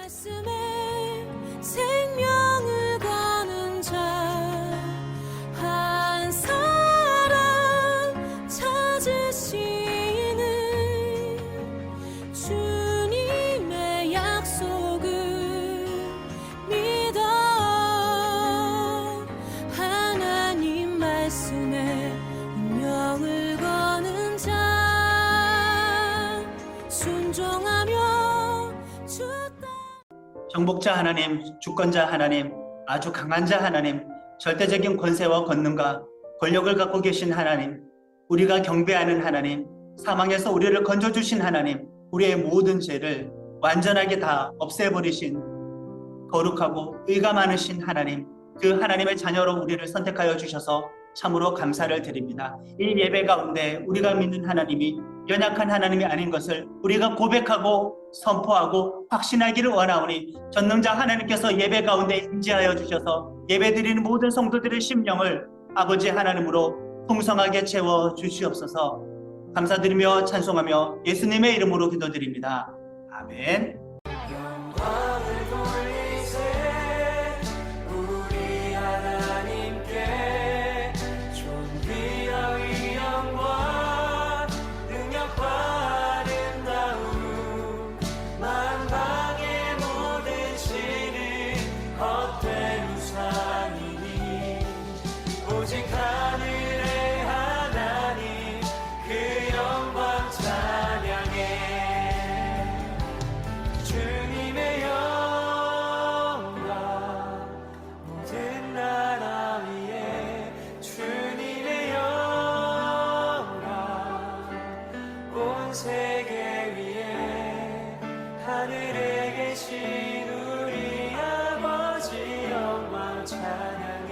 말씀에 생명을 거는 자 한 사람 찾으시는 주님의 약속을 믿어 하나님 말씀에 운명을 거는 자 순종하며 주 정복자 하나님, 주권자 하나님, 아주 강한 자 하나님, 절대적인 권세와 권능과 권력을 갖고 계신 하나님, 우리가 경배하는 하나님, 사망에서 우리를 건져주신 하나님, 우리의 모든 죄를 완전하게 다 없애버리신 거룩하고 의가 많으신 하나님, 그 하나님의 자녀로 우리를 선택하여 주셔서 참으로 감사를 드립니다. 이 예배 가운데 우리가 믿는 하나님이 연약한 하나님이 아닌 것을 우리가 고백하고 선포하고 확신하기를 원하오니 전능자 하나님께서 예배 가운데 임재하여 주셔서 예배드리는 모든 성도들의 심령을 아버지 하나님으로 풍성하게 채워 주시옵소서. 감사드리며 찬송하며 예수님의 이름으로 기도드립니다. 아멘. 영광을 돌리세 우리 하나님께 존귀와 위엄과 능력과 아름다움 만방의 모든 신은 헛된 우상이니 오직 하늘의 하나님 그 영광 찬양해. 주님의 영광 모든 나라 위에 주님의 영광 온 세계 위에 하늘에 계신 우리 아버지 영광 찬양해.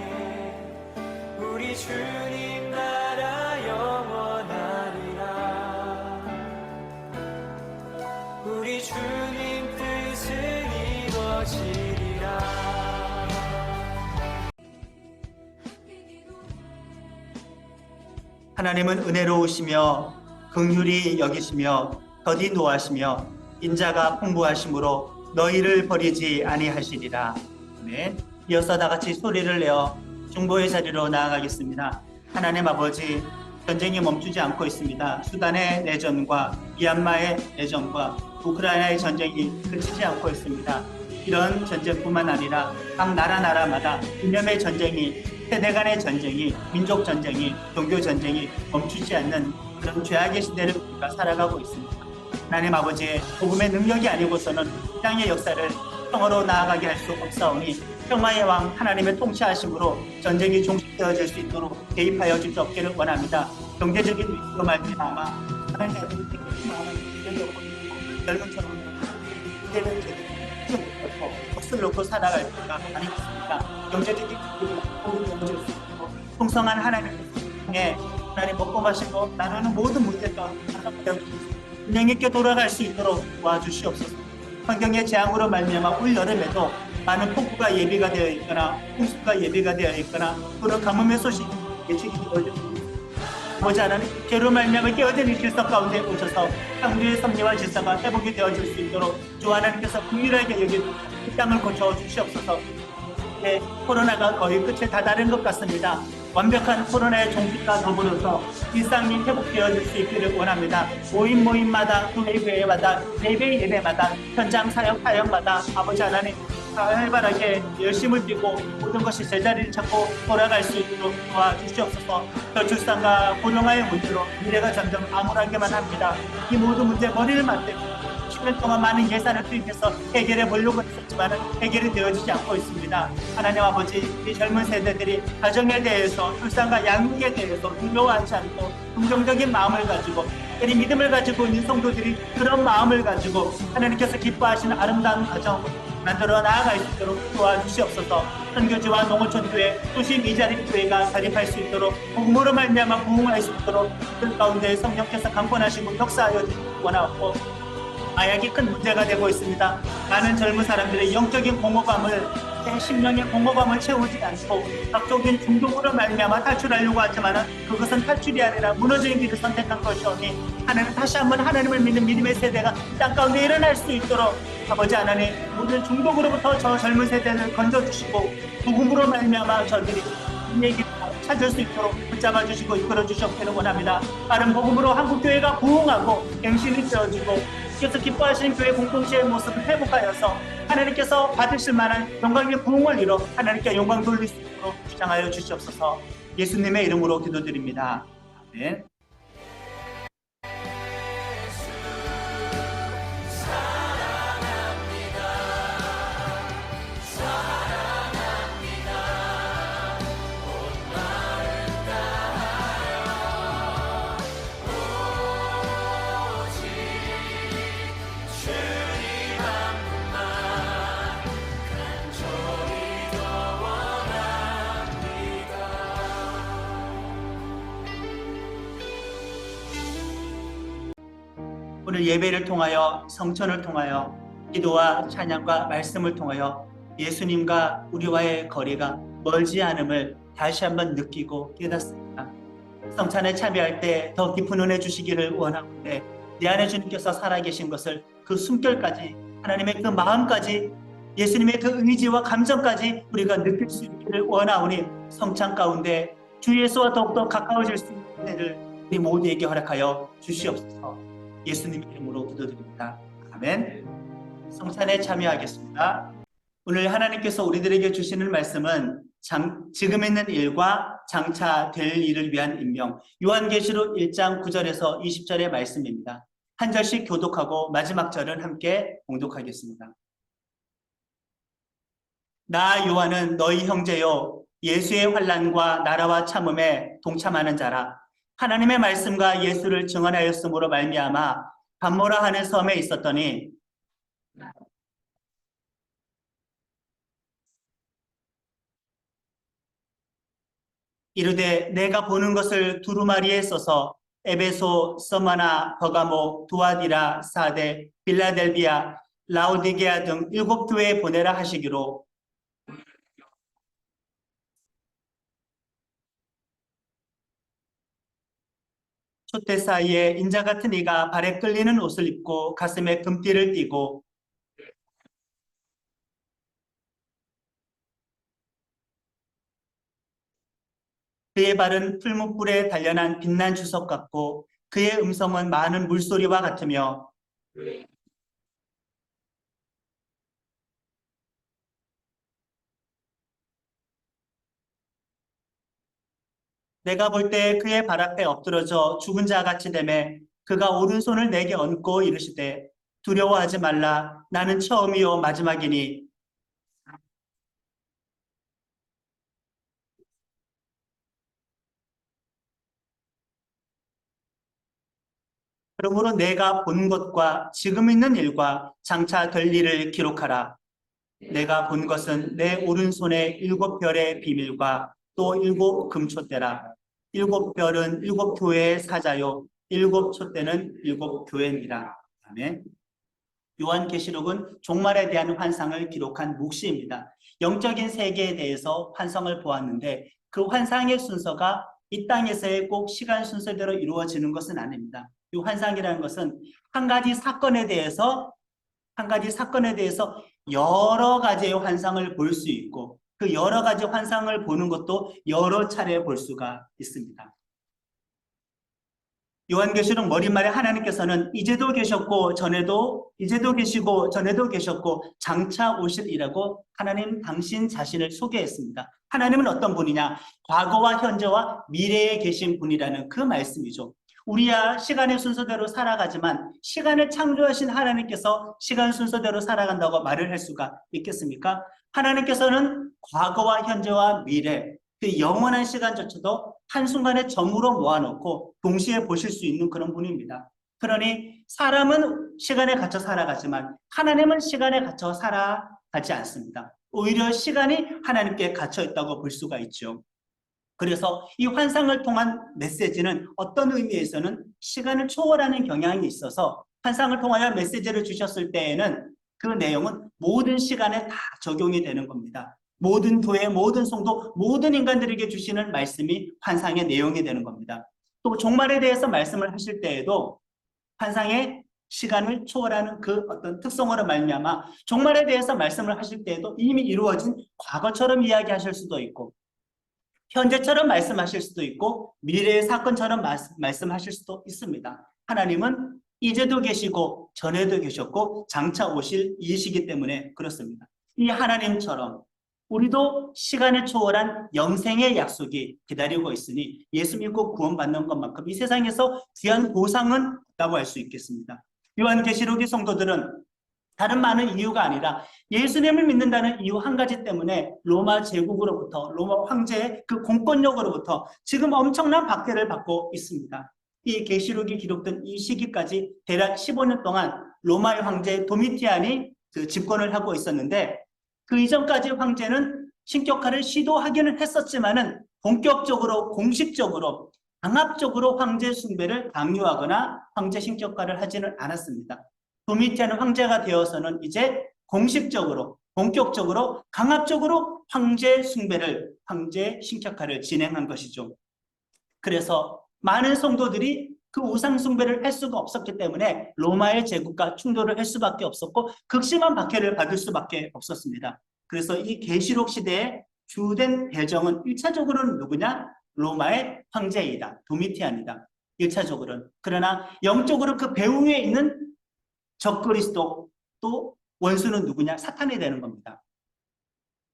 우리 주님 나라 영원하리라. 우리 주님 뜻은 이루어지리라. 하나님은 은혜로우시며 긍휼히 여기시며 더디 노하시며 인자가 풍부하심으로 너희를 버리지 아니하시리라. 아멘. 이어서 다 같이 소리를 내어 중보의 자리로 나아가겠습니다. 하나님 아버지, 전쟁이 멈추지 않고 있습니다. 수단의 내전과 미얀마의 내전과 우크라이나의 전쟁이 그치지 않고 있습니다. 이런 전쟁뿐만 아니라 각 나라마다 이념의 전쟁이, 세대 간의 전쟁이, 민족 전쟁이, 종교 전쟁이 멈추지 않는 그런 죄악의 시대를 우리가 살아가고 있습니다. 하나님 아버지, 복음의 능력이 아니고서는 땅의 역사를 평화로 나아가게 할 수 없사오니 평화의 왕 하나님의 통치하심으로 전쟁이 종식되어질 수 있도록 개입하여 주시 없기를 원합니다. 경제적인 위기로 말미암아 하나님 아버지 젊은처럼 이제는 제대로 넋을 놓고 살아갈 수가 아니겠습니까? 경제적인 위기로 복음이 수 있고 풍성한 하나님의 하나님 먹고 마시고 나누는 모든 문제가 하나되어 주시고 균형 있게 돌아갈 수 있도록 도와주시옵소서. 환경의 재앙으로 말미암아 올 여름에도 많은 폭우가 예비가 되어 있거나 홍수가 예비가 되어 있거나 또는 가뭄의 소식이 예측이 되어지고 아버지 하나님 죄로 말미암아 깨어진 질서 가운데 오셔서 상주의 섭리와 질서가 회복이 되어질 수 있도록 주 하나님께서 긍휼하게 여기 이 땅을 고쳐 주시옵소서. 네, 코로나가 거의 끝에 다다른 것 같습니다. 완벽한 코로나의 종식과 더불어서 일상이 회복되어질 수 있기를 원합니다. 모임마다 교회마다 예배마다 현장 사역마다 아버지 하나님 활발하게 열심을 띠고 모든 것이 제자리를 찾고 돌아갈 수 있도록 도와주시옵소서. 저출산과 고령화의 문제로 미래가 점점 암울하게만 합니다. 이 모든 문제 머리를 맞대고 10년 동안 많은 예산을 투입해서 해결해 보려고 했었지만 해결이 되어지지 않고 있습니다. 하나님 아버지, 이 젊은 세대들이 가정에 대해서 출산과 양육에 대해서 두려워하지 않고 긍정적인 마음을 가지고 특별히 믿음을 가지고 있는 성도들이 그런 마음을 가지고 하나님께서 기뻐하시는 아름다운 가정 만들어 나아갈 수 있도록 도와주시옵소서. 선교지와 농어촌 교회, 수심 이자립 교회가 자립할 수 있도록 복음으로 말미암아 부흥할 수 있도록 그 가운데 성령께서 강권하시고 역사하여 주시기 원하고 마약이 큰 문제가 되고 있습니다. 많은 젊은 사람들의 영적인 공허감을 내 심령의 공허감을 채우지 않고 각종인 중독으로 말미암아 탈출하려고 하지만은 그것은 탈출이 아니라 무너지는 길을 선택한 것이오니 하나님 다시 한번 하나님을 믿는 믿음의 세대가 땅 가운데 일어날 수 있도록 아버지 하나님 모든 중독으로부터 저 젊은 세대를 건져주시고 복음으로 말미암아 저들이 인의 길을 찾을 수 있도록 붙잡아 주시고 이끌어 주셨기를 원합니다. 빠른 복음으로 한국교회가 부흥하고 갱신이 되어지고 그래서 기뻐하시는 교회 공동체의 모습을 회복하여서 하나님께서 받으실 만한 영광의 부흥을 이뤄 하나님께 영광 돌릴 수 있도록 주장하여 주시옵소서. 예수님의 이름으로 기도드립니다. 아멘. 오늘 예배를 통하여 성천을 통하여 기도와 찬양과 말씀을 통하여 예수님과 우리와의 거리가 멀지 않음을 다시 한번 느끼고 깨닫습니다. 성찬에 참여할 때 더 깊은 은혜 주시기를 원하는데 내 안에 주님께서 살아계신 것을 그 숨결까지 하나님의 그 마음까지 예수님의 그 의지와 감정까지 우리가 느낄 수 있기를 원하오니 성찬 가운데 주 예수와 더욱더 가까워질 수 있는 은혜를 우리 모두에게 허락하여 주시옵소서. 예수님 이름으로 기도드립니다. 아멘. 성찬에 참여하겠습니다. 오늘 하나님께서 우리들에게 주시는 말씀은 지금 있는 일과 장차 될 일을 위한 임명, 요한계시록 1장 9절에서 20절의 말씀입니다. 한 절씩 교독하고 마지막 절은 함께 봉독하겠습니다. 나 요한은 너희 형제요 예수의 환난과 나라와 참음에 동참하는 자라. 하나님의 말씀과 예수를 증언하였으므로 말미암아 밤모라 하는 섬에 있었더니 이르되 내가 보는 것을 두루마리에 써서 에베소, 서마나, 버가모, 두아디라, 사데, 빌라델비아, 라오디게아 등 7교회에 보내라 하시기로 촛대 사이에 인자 같은 이가 발에 끌리는 옷을 입고 가슴에 금띠를 띠고 그의 발은 풀무불에 단련한 빛난 주석 같고 그의 음성은 많은 물소리와 같으며 내가 볼 때 그의 발 앞에 엎드러져 죽은 자 같이 되매 그가 오른손을 내게 얹고 이르시되 두려워하지 말라 나는 처음이요 마지막이니 그러므로 내가 본 것과 지금 있는 일과 장차 될 일을 기록하라. 내가 본 것은 내 오른손에 7별의 비밀과 또 7금촛대라. 7별은 7교회의 사자요 7촛대는 7교회니라. 아멘. 요한계시록은 종말에 대한 환상을 기록한 묵시입니다. 영적인 세계에 대해서 환상을 보았는데 그 환상의 순서가 이 땅에서의 꼭 시간 순서대로 이루어지는 것은 아닙니다. 이 환상이라는 것은 한 가지 사건에 대해서 여러 가지의 환상을 볼 수 있고 그 여러 가지 환상을 보는 것도 여러 차례 볼 수가 있습니다. 요한계시록 머릿말에 하나님께서는 이제도 계셨고 전에도 이제도 계시고 전에도 계셨고 장차 오실이라고 하나님 당신 자신을 소개했습니다. 하나님은 어떤 분이냐? 과거와 현재와 미래에 계신 분이라는 그 말씀이죠. 우리야 시간의 순서대로 살아가지만 시간을 창조하신 하나님께서 시간 순서대로 살아간다고 말을 할 수가 있겠습니까? 하나님께서는 과거와 현재와 미래, 그 영원한 시간조차도 한순간에 점으로 모아놓고 동시에 보실 수 있는 그런 분입니다. 그러니 사람은 시간에 갇혀 살아가지만 하나님은 시간에 갇혀 살아가지 않습니다. 오히려 시간이 하나님께 갇혀 있다고 볼 수가 있죠. 그래서 이 환상을 통한 메시지는 어떤 의미에서는 시간을 초월하는 경향이 있어서 환상을 통하여 메시지를 주셨을 때에는 그 내용은 모든 시간에 다 적용이 되는 겁니다. 모든 교회, 모든 성도, 모든 인간들에게 주시는 말씀이 환상의 내용이 되는 겁니다. 또 종말에 대해서 말씀을 하실 때에도 환상의 시간을 초월하는 그 어떤 특성으로 말미암아 종말에 대해서 말씀을 하실 때에도 이미 이루어진 과거처럼 이야기하실 수도 있고 현재처럼 말씀하실 수도 있고 미래의 사건처럼 말씀하실 수도 있습니다. 하나님은 이제도 계시고 전에도 계셨고 장차 오실 이시기 때문에 그렇습니다. 이 하나님처럼 우리도 시간을 초월한 영생의 약속이 기다리고 있으니 예수 믿고 구원받는 것만큼 이 세상에서 귀한 보상은 없다고 할 수 있겠습니다. 요한계시록의 성도들은 다른 많은 이유가 아니라 예수님을 믿는다는 이유 한 가지 때문에 로마 제국으로부터 로마 황제의 그 공권력으로부터 지금 엄청난 박해를 받고 있습니다. 이 계시록이 기록된 이 시기까지 대략 15년 동안 로마의 황제 도미티안이 그 집권을 하고 있었는데 그 이전까지 황제는 신격화를 시도하기는 했었지만은 본격적으로 공식적으로 강압적으로 황제 숭배를 강요하거나 황제 신격화를 하지는 않았습니다. 도미티안 황제가 되어서는 이제 공식적으로 본격적으로 강압적으로 황제 숭배를 황제 신격화를 진행한 것이죠. 그래서 많은 성도들이 그 우상 숭배를 할 수가 없었기 때문에 로마의 제국과 충돌을 할 수밖에 없었고 극심한 박해를 받을 수밖에 없었습니다. 그래서 이 계시록 시대의 주된 배정은 1차적으로는 누구냐? 로마의 황제이다. 도미티안이다. 1차적으로는. 그러나 영적으로 그 배후에 있는 적그리스도 또 원수는 누구냐? 사탄이 되는 겁니다.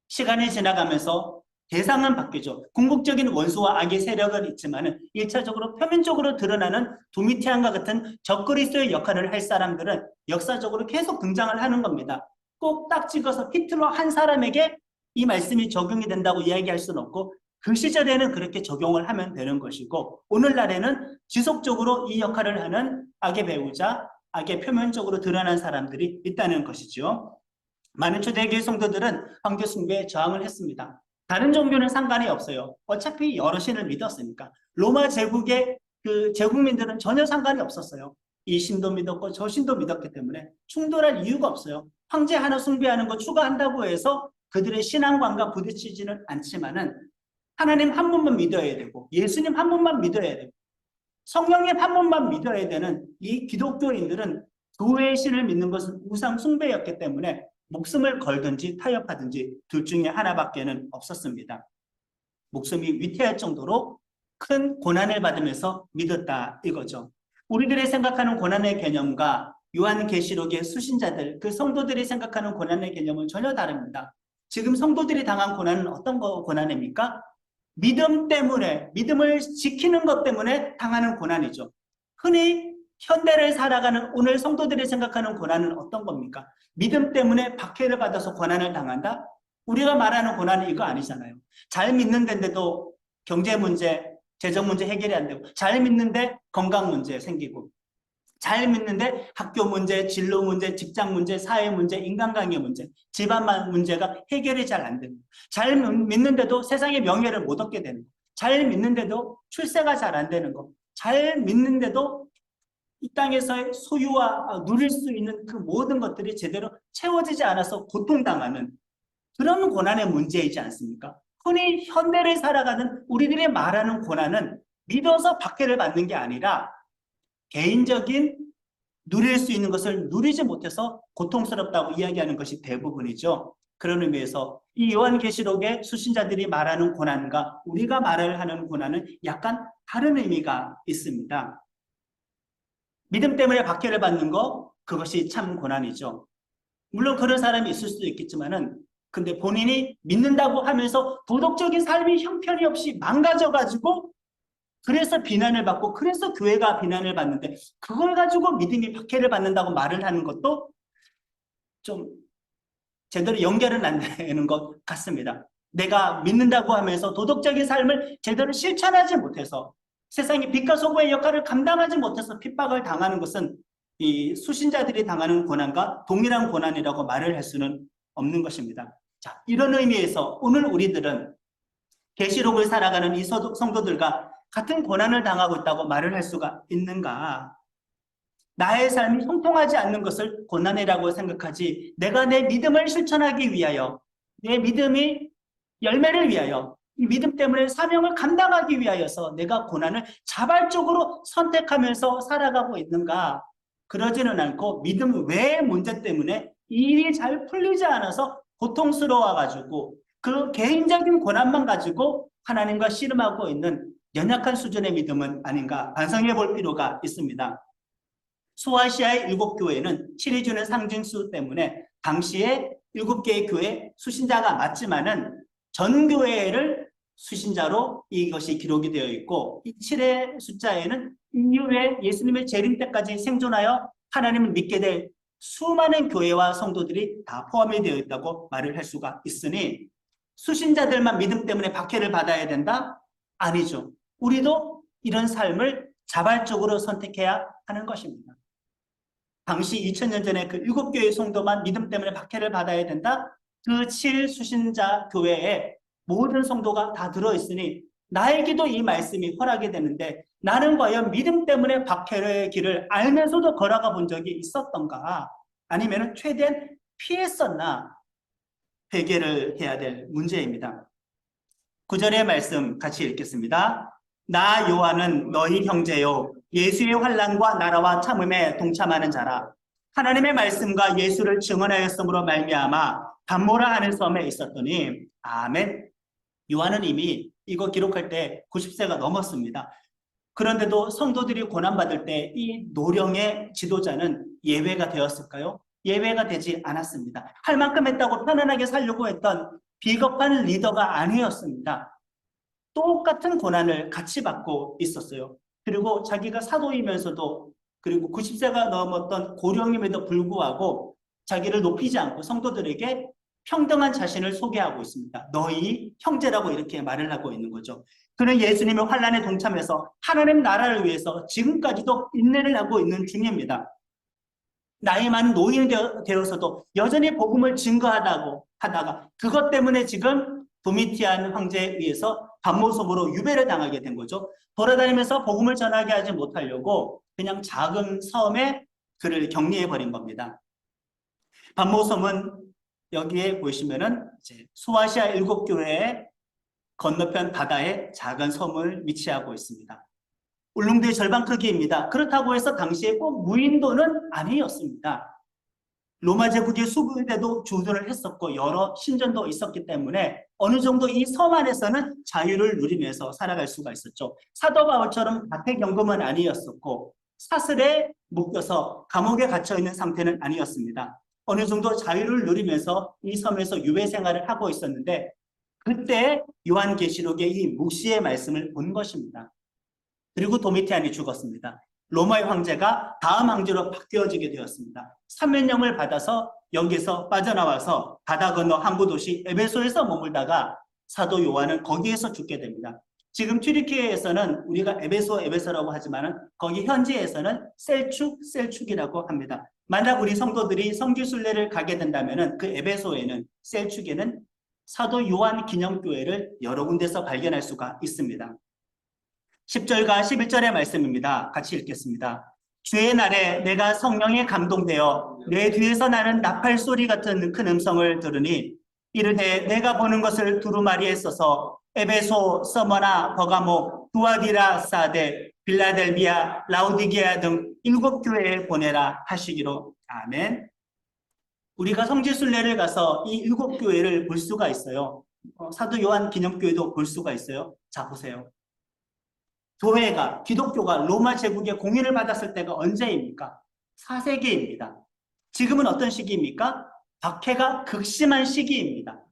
시간이 지나가면서 대상은 바뀌죠. 궁극적인 원수와 악의 세력은 있지만 1차적으로 표면적으로 드러나는 도미티안과 같은 적그리스도의 역할을 할 사람들은 역사적으로 계속 등장을 하는 겁니다. 꼭 딱 찍어서 히틀러 한 사람에게 이 말씀이 적용이 된다고 이야기할 수는 없고 그 시절에는 그렇게 적용을 하면 되는 것이고 오늘날에는 지속적으로 이 역할을 하는 악의 배우자, 악의 표면적으로 드러난 사람들이 있다는 것이죠. 많은 초대교회 성도들은 황제 숭배에 저항을 했습니다. 다른 종교는 상관이 없어요. 어차피 여러 신을 믿었으니까. 로마 제국의 그 제국민들은 전혀 상관이 없었어요. 이 신도 믿었고 저 신도 믿었기 때문에 충돌할 이유가 없어요. 황제 하나 숭배하는 거 추가한다고 해서 그들의 신앙관과 부딪히지는 않지만은 하나님 한 분만 믿어야 되고 예수님 한 분만 믿어야 되고 성령님 한 분만 믿어야 되는 이 기독교인들은 교회의 신을 믿는 것은 우상 숭배였기 때문에 목숨을 걸든지 타협하든지 둘 중에 하나밖에는 없었습니다. 목숨이 위태할 정도로 큰 고난을 받으면서 믿었다 이거죠. 우리들이 생각하는 고난의 개념과 요한계시록의 수신자들, 그 성도들이 생각하는 고난의 개념은 전혀 다릅니다. 지금 성도들이 당한 고난은 어떤 고난입니까? 믿음 때문에, 믿음을 지키는 것 때문에 당하는 고난이죠. 흔히 현대를 살아가는 오늘 성도들이 생각하는 고난은 어떤 겁니까? 믿음 때문에 박해를 받아서 고난을 당한다? 우리가 말하는 고난은 이거 아니잖아요. 잘 믿는데도 경제 문제, 재정 문제 해결이 안 되고, 잘 믿는데 건강 문제 생기고, 잘 믿는데 학교 문제, 진로 문제, 직장 문제, 사회 문제, 인간관계 문제, 집안 문제가 해결이 잘 안 되고, 잘 믿는데도 세상의 명예를 못 얻게 되는 거, 잘 믿는데도 출세가 잘 안 되는 거, 잘 믿는데도 이 땅에서의 소유와 누릴 수 있는 그 모든 것들이 제대로 채워지지 않아서 고통당하는 그런 고난의 문제이지 않습니까? 흔히 현대를 살아가는 우리들이 말하는 고난은 믿어서 박해를 받는 게 아니라 개인적인 누릴 수 있는 것을 누리지 못해서 고통스럽다고 이야기하는 것이 대부분이죠. 그런 의미에서 이 요한계시록의 수신자들이 말하는 고난과 우리가 말을 하는 고난은 약간 다른 의미가 있습니다. 믿음 때문에 박해를 받는 거, 그것이 참 고난이죠. 물론 그런 사람이 있을 수도 있겠지만은 근데 본인이 믿는다고 하면서 도덕적인 삶이 형편이 없이 망가져가지고 그래서 비난을 받고 그래서 교회가 비난을 받는데 그걸 가지고 믿음이 박해를 받는다고 말을 하는 것도 좀 제대로 연결은 안 되는 것 같습니다. 내가 믿는다고 하면서 도덕적인 삶을 제대로 실천하지 못해서 세상의 빛과 소금의 역할을 감당하지 못해서 핍박을 당하는 것은 이 수신자들이 당하는 고난과 동일한 고난이라고 말을 할 수는 없는 것입니다. 자, 이런 의미에서 오늘 우리들은 계시록을 살아가는 이 성도들과 같은 고난을 당하고 있다고 말을 할 수가 있는가? 나의 삶이 형통하지 않는 것을 고난이라고 생각하지 내가 내 믿음을 실천하기 위하여 내 믿음이 열매를 위하여 이 믿음 때문에 사명을 감당하기 위하여서 내가 고난을 자발적으로 선택하면서 살아가고 있는가? 그러지는 않고 믿음 외의 문제 때문에 일이 잘 풀리지 않아서 고통스러워가지고 그 개인적인 고난만 가지고 하나님과 씨름하고 있는 연약한 수준의 믿음은 아닌가 반성해 볼 필요가 있습니다. 소아시아의 7교회는 7이 주는 상징수 때문에 당시에 7개의 교회 수신자가 맞지만은 전 교회를 수신자로 이것이 기록이 되어 있고 이 7의 숫자에는 이후에 예수님의 재림 때까지 생존하여 하나님을 믿게 될 수많은 교회와 성도들이 다 포함이 되어 있다고 말을 할 수가 있으니 수신자들만 믿음 때문에 박해를 받아야 된다? 아니죠. 우리도 이런 삶을 자발적으로 선택해야 하는 것입니다. 당시 2000년 전에 그 7교회의 성도만 믿음 때문에 박해를 받아야 된다? 그 7 수신자 교회에 모든 성도가 다 들어있으니 나에게도 이 말씀이 허락이 되는데 나는 과연 믿음 때문에 박해의 길을 알면서도 걸어가 본 적이 있었던가? 아니면 최대한 피했었나? 회개를 해야 될 문제입니다. 9절의 말씀 같이 읽겠습니다. 나 요한은 너희 형제요 예수의 환난과 나라와 참음에 동참하는 자라. 하나님의 말씀과 예수를 증언하였으므로 말미암아 담모라 하는 섬에 있었더니 아멘. 요한은 이미 이거 기록할 때 90세가 넘었습니다. 그런데도 성도들이 고난받을 때 이 노령의 지도자는 예외가 되었을까요? 예외가 되지 않았습니다. 할 만큼 했다고 편안하게 살려고 했던 비겁한 리더가 아니었습니다. 똑같은 고난을 같이 받고 있었어요. 그리고 자기가 사도이면서도 그리고 90세가 넘었던 고령임에도 불구하고 자기를 높이지 않고 성도들에게 평등한 자신을 소개하고 있습니다. 너희 형제라고 이렇게 말을 하고 있는 거죠. 그는 예수님의 환난에 동참해서 하나님 나라를 위해서 지금까지도 인내를 하고 있는 중입니다. 나이 많은 노인이 되어서도 여전히 복음을 증거하다가 그것 때문에 지금 도미티안 황제에 의해서 반모섬으로 유배를 당하게 된 거죠. 돌아다니면서 복음을 전하게 하지 못하려고 그냥 작은 섬에 그를 격리해 버린 겁니다. 반모섬은 여기에 보시면은 이제 소아시아 7교회의 건너편 바다에 작은 섬을 위치하고 있습니다. 울릉도의 절반 크기입니다. 그렇다고 해서 당시에 꼭 무인도는 아니었습니다. 로마 제국의 수비대도 주둔을 했었고 여러 신전도 있었기 때문에 어느 정도 이 섬 안에서는 자유를 누리면서 살아갈 수가 있었죠. 사도 바울처럼 가택연금은 아니었었고 사슬에 묶여서 감옥에 갇혀 있는 상태는 아니었습니다. 어느 정도 자유를 누리면서 이 섬에서 유배 생활을 하고 있었는데 그때 요한계시록의 이 묵시의 말씀을 본 것입니다. 그리고 도미티안이 죽었습니다. 로마의 황제가 다음 황제로 바뀌어지게 되었습니다. 사면령을 받아서 여기서 빠져나와서 바다 건너 항구 도시 에베소에서 머물다가 사도 요한은 거기에서 죽게 됩니다. 지금 튀르키예에서는 우리가 에베소라고 하지만 거기 현지에서는 셀축이라고 합니다. 만약 우리 성도들이 성지순례를 가게 된다면 그 에베소에는 셀축에는 사도 요한 기념교회를 여러 군데서 발견할 수가 있습니다. 10절과 11절의 말씀입니다. 같이 읽겠습니다. 주의 날에 내가 성령에 감동되어 내 뒤에서 나는 나팔 소리 같은 큰 음성을 들으니 이르되 내가 보는 것을 두루마리에 써서 에베소, 서머나, 버가모, 두아디라, 사데, 빌라델비아, 라우디게아 등 7교회에 보내라 하시기로. 아멘. 우리가 성지순례를 가서 이 7교회를 볼 수가 있어요. 사도 요한 기념교회도 볼 수가 있어요. 자, 보세요. 교회가, 기독교가 로마 제국의 공인을 받았을 때가 언제입니까? 4세기입니다. 지금은 어떤 시기입니까? 박해가 극심한 시기입니다.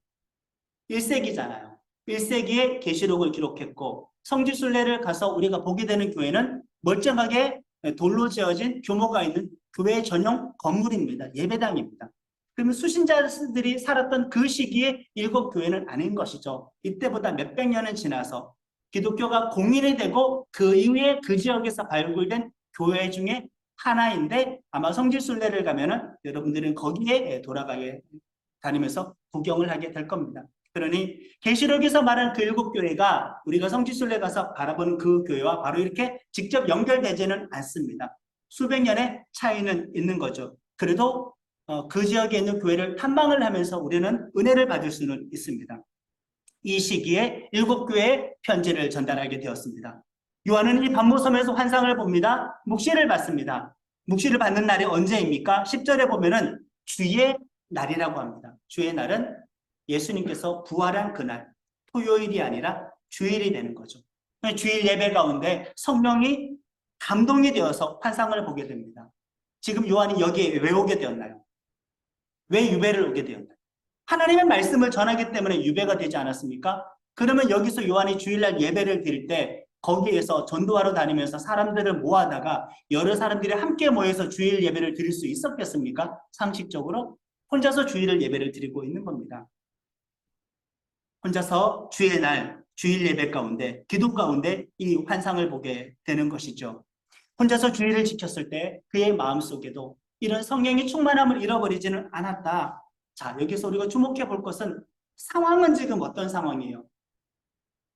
1세기잖아요. 1세기에 계시록을 기록했고 성지순례를 가서 우리가 보게 되는 교회는 멀쩡하게 돌로 지어진 규모가 있는 교회 전용 건물입니다. 예배당입니다. 그러면 수신자들이 살았던 그 시기에 7교회는 아닌 것이죠. 이때보다 몇백 년은 지나서 기독교가 공인이 되고 그 이후에 그 지역에서 발굴된 교회 중에 하나인데 아마 성지순례를 가면은 여러분들은 거기에 돌아가게 다니면서 구경을 하게 될 겁니다. 그러니 계시록에서 말한 그 7교회가 우리가 성지순례 가서 바라보는 그 교회와 바로 이렇게 직접 연결되지는 않습니다. 수백 년의 차이는 있는 거죠. 그래도 그 지역에 있는 교회를 탐방을 하면서 우리는 은혜를 받을 수는 있습니다. 이 시기에 7교회에 편지를 전달하게 되었습니다. 요한은 이 반모섬에서 환상을 봅니다. 묵시를 받습니다. 묵시를 받는 날이 언제입니까? 10절에 보면은 주의 날이라고 합니다. 주의 날은 예수님께서 부활한 그날, 토요일이 아니라 주일이 되는 거죠. 주일 예배 가운데 성령이 감동이 되어서 환상을 보게 됩니다. 지금 요한이 여기에 왜 오게 되었나요? 왜 유배를 오게 되었나요? 하나님의 말씀을 전하기 때문에 유배가 되지 않았습니까? 그러면 여기서 요한이 주일날 예배를 드릴 때 거기에서 전도하러 다니면서 사람들을 모아다가 여러 사람들이 함께 모여서 주일 예배를 드릴 수 있었겠습니까? 상식적으로 혼자서 주일을 예배를 드리고 있는 겁니다. 혼자서 주의 날, 주일 예배 가운데, 기도 가운데 이 환상을 보게 되는 것이죠. 혼자서 주일을 지켰을 때 그의 마음속에도 이런 성령의 충만함을 잃어버리지는 않았다. 자, 여기서 우리가 주목해 볼 것은 상황은 지금 어떤 상황이에요?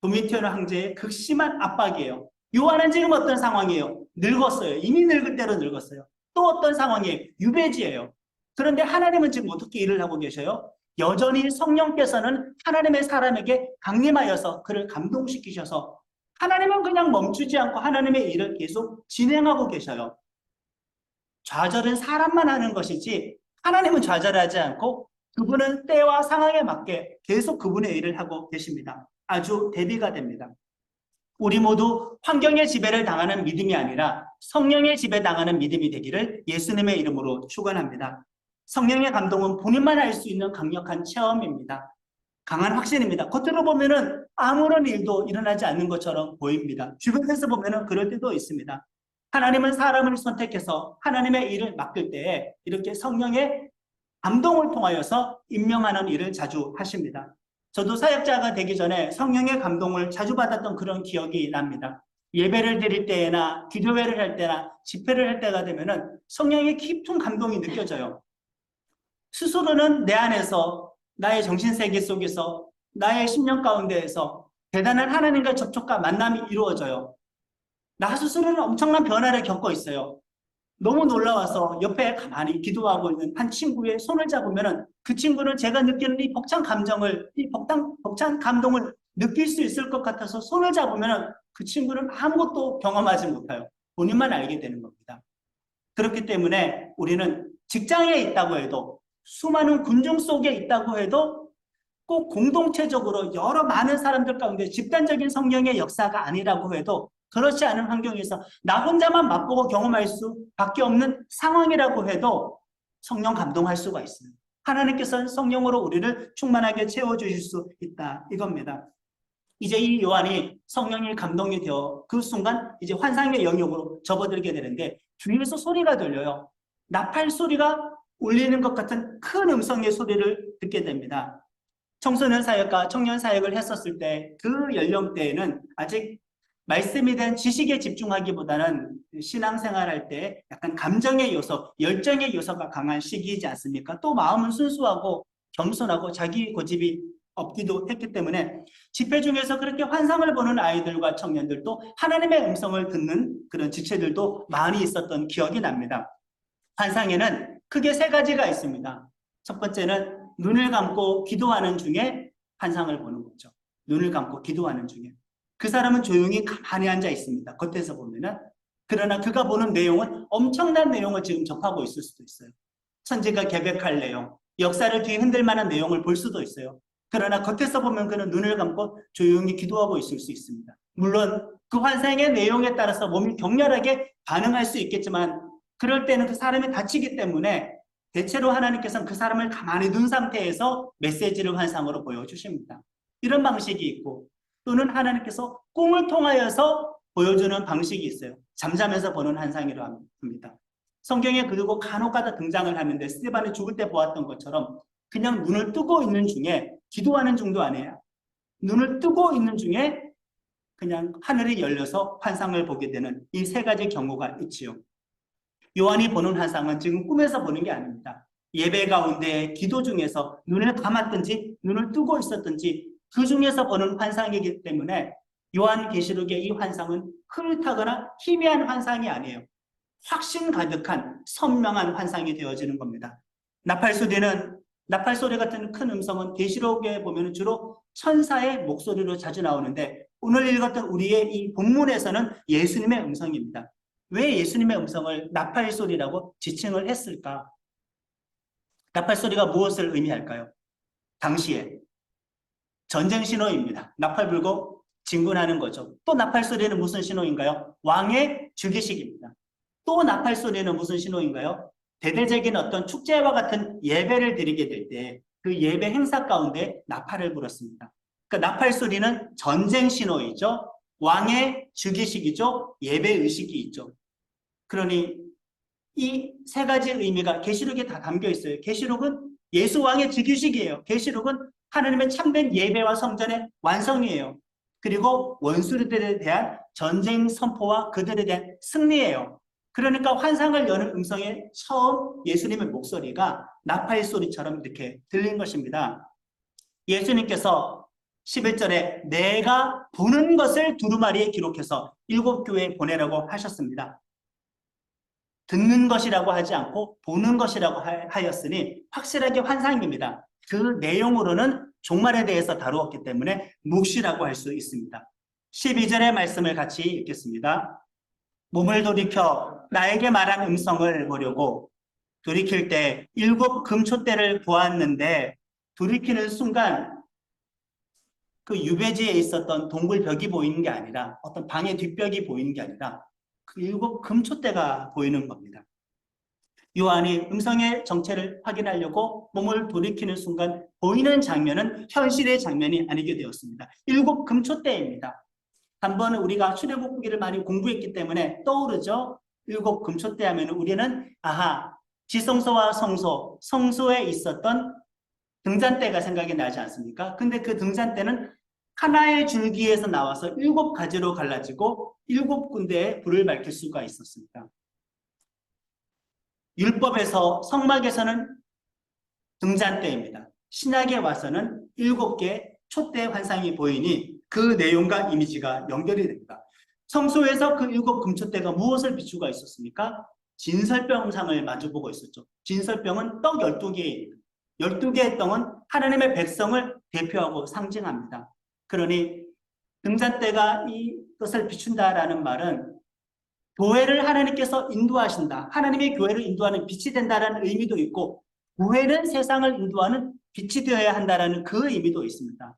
도미티아노 황제의 극심한 압박이에요. 요한은 지금 어떤 상황이에요? 늙었어요. 이미 늙을 대로 늙었어요. 또 어떤 상황이에요? 유배지예요. 그런데 하나님은 지금 어떻게 일을 하고 계셔요? 여전히 성령께서는 하나님의 사람에게 강림하여서 그를 감동시키셔서 하나님은 그냥 멈추지 않고 하나님의 일을 계속 진행하고 계셔요. 좌절은 사람만 하는 것이지 하나님은 좌절하지 않고 그분은 때와 상황에 맞게 계속 그분의 일을 하고 계십니다. 아주 대비가 됩니다. 우리 모두 환경의 지배를 당하는 믿음이 아니라 성령의 지배당하는 믿음이 되기를 예수님의 이름으로 축원합니다. 성령의 감동은 본인만 알 수 있는 강력한 체험입니다. 강한 확신입니다. 겉으로 보면은 아무런 일도 일어나지 않는 것처럼 보입니다. 주변에서 보면은 그럴 때도 있습니다. 하나님은 사람을 선택해서 하나님의 일을 맡길 때에 이렇게 성령의 감동을 통하여서 임명하는 일을 자주 하십니다. 저도 사역자가 되기 전에 성령의 감동을 자주 받았던 그런 기억이 납니다. 예배를 드릴 때나 기도회를 할 때나 집회를 할 때가 되면은 성령의 깊은 감동이 느껴져요. 스스로는 내 안에서 나의 정신세계 속에서 나의 심령 가운데에서 대단한 하나님과 접촉과 만남이 이루어져요. 나 스스로는 엄청난 변화를 겪고 있어요. 너무 놀라워서 옆에 가만히 기도하고 있는 한 친구의 손을 잡으면은 그 친구는 제가 느끼는 이 벅찬 감정을, 벅찬 감동을 느낄 수 있을 것 같아서 손을 잡으면은 그 친구는 아무것도 경험하지 못해요. 본인만 알게 되는 겁니다. 그렇기 때문에 우리는 직장에 있다고 해도 수많은 군중 속에 있다고 해도 꼭 공동체적으로 여러 많은 사람들 가운데 집단적인 성령의 역사가 아니라고 해도 그렇지 않은 환경에서 나 혼자만 맛보고 경험할 수밖에 없는 상황이라고 해도 성령 감동할 수가 있어요. 하나님께서는 성령으로 우리를 충만하게 채워주실 수 있다 이겁니다. 이제 이 요한이 성령의 감동이 되어 그 순간 이제 환상의 영역으로 접어들게 되는데 주위에서 소리가 들려요. 나팔 소리가 울리는 것 같은 큰 음성의 소리를 듣게 됩니다. 청소년 사역과 청년 사역을 했었을 때 그 연령대에는 아직 말씀에 대한 지식에 집중하기보다는 신앙생활할 때 약간 감정의 요소, 열정의 요소가 강한 시기이지 않습니까? 또 마음은 순수하고 겸손하고 자기 고집이 없기도 했기 때문에 집회 중에서 그렇게 환상을 보는 아이들과 청년들도 하나님의 음성을 듣는 그런 지체들도 많이 있었던 기억이 납니다. 환상에는 크게 3가지가 있습니다. 첫 번째는 눈을 감고 기도하는 중에 환상을 보는 거죠. 눈을 감고 기도하는 중에. 그 사람은 조용히 가만히 앉아 있습니다. 겉에서 보면은. 그러나 그가 보는 내용은 엄청난 내용을 지금 접하고 있을 수도 있어요. 천지가 개벽할 내용, 역사를 뒤흔들 만한 내용을 볼 수도 있어요. 그러나 겉에서 보면 그는 눈을 감고 조용히 기도하고 있을 수 있습니다. 물론 그 환상의 내용에 따라서 몸이 격렬하게 반응할 수 있겠지만 그럴 때는 그 사람이 다치기 때문에 대체로 하나님께서는 그 사람을 가만히 둔 상태에서 메시지를 환상으로 보여주십니다. 이런 방식이 있고 또는 하나님께서 꿈을 통하여서 보여주는 방식이 있어요. 잠자면서 보는 환상이라고 합니다. 성경에 그리고 간혹가다 등장을 하는데 스데반이 죽을 때 보았던 것처럼 그냥 눈을 뜨고 있는 중에 기도하는 중도 아니에요. 눈을 뜨고 있는 중에 그냥 하늘이 열려서 환상을 보게 되는 이 3가지 경우가 있지요. 요한이 보는 환상은 지금 꿈에서 보는 게 아닙니다. 예배 가운데 기도 중에서 눈을 감았든지 눈을 뜨고 있었든지 그 중에서 보는 환상이기 때문에 요한계시록의 이 환상은 흐릿하거나 희미한 환상이 아니에요. 확신 가득한 선명한 환상이 되어지는 겁니다. 나팔소리 같은 큰 음성은 계시록에 보면 주로 천사의 목소리로 자주 나오는데 오늘 읽었던 우리의 이 본문에서는 예수님의 음성입니다. 왜 예수님의 음성을 나팔소리라고 지칭을 했을까? 나팔소리가 무엇을 의미할까요? 당시에 전쟁 신호입니다. 나팔 불고 진군하는 거죠. 또 나팔 소리는 무슨 신호인가요? 왕의 즉위식입니다. 또 나팔 소리는 무슨 신호인가요? 대대적인 어떤 축제와 같은 예배를 드리게 될 때 그 예배 행사 가운데 나팔을 불었습니다. 그 나팔 소리는 전쟁 신호이죠. 왕의 즉위식이죠. 예배 의식이 있죠. 그러니 이 세 가지 의미가 계시록에 다 담겨 있어요. 계시록은 예수 왕의 즉위식이에요. 계시록은 하나님의 참된 예배와 성전의 완성이에요. 그리고 원수들에 대한 전쟁 선포와 그들에 대한 승리예요. 그러니까 환상을 여는 음성에 처음 예수님의 목소리가 나팔 소리처럼 이렇게 들린 것입니다. 예수님께서 11절에 내가 보는 것을 두루마리에 기록해서 7교회에 보내라고 하셨습니다. 듣는 것이라고 하지 않고 보는 것이라고 하였으니 확실하게 환상입니다. 그 내용으로는 종말에 대해서 다루었기 때문에 묵시라고 할 수 있습니다. 12절의 말씀을 같이 읽겠습니다. 몸을 돌이켜 나에게 말한 음성을 보려고 돌이킬 때 7 금초대를 보았는데 돌이키는 순간 그 유배지에 있었던 동굴벽이 보이는 게 아니라 어떤 방의 뒷벽이 보이는 게 아니라 그 7 금초대가 보이는 겁니다. 요한이 음성의 정체를 확인하려고 몸을 돌이키는 순간 보이는 장면은 현실의 장면이 아니게 되었습니다. 7 금초대입니다. 한번 우리가 출애굽기를 많이 공부했기 때문에 떠오르죠. 7 금초대 하면 우리는 지성소와 성소에 있었던 등잔대가 생각이 나지 않습니까? 근데 그 등잔대는 하나의 줄기에서 나와서 7가지로 갈라지고 7군데에 불을 밝힐 수가 있었습니다. 율법에서 성막에서는 등잔대입니다. 신약에 와서는 7개의 촛대 환상이 보이니 그 내용과 이미지가 연결이 됩니다. 성소에서 그 7 금초대가 무엇을 비추고 있었습니까? 진설병상을 마주보고 있었죠. 진설병은 떡 12개입니다. 12개의 떡은 하나님의 백성을 대표하고 상징합니다. 그러니 등잔대가 이것을 비춘다라는 말은 교회를 하나님께서 인도하신다. 하나님의 교회를 인도하는 빛이 된다라는 의미도 있고 교회는 세상을 인도하는 빛이 되어야 한다라는 그 의미도 있습니다.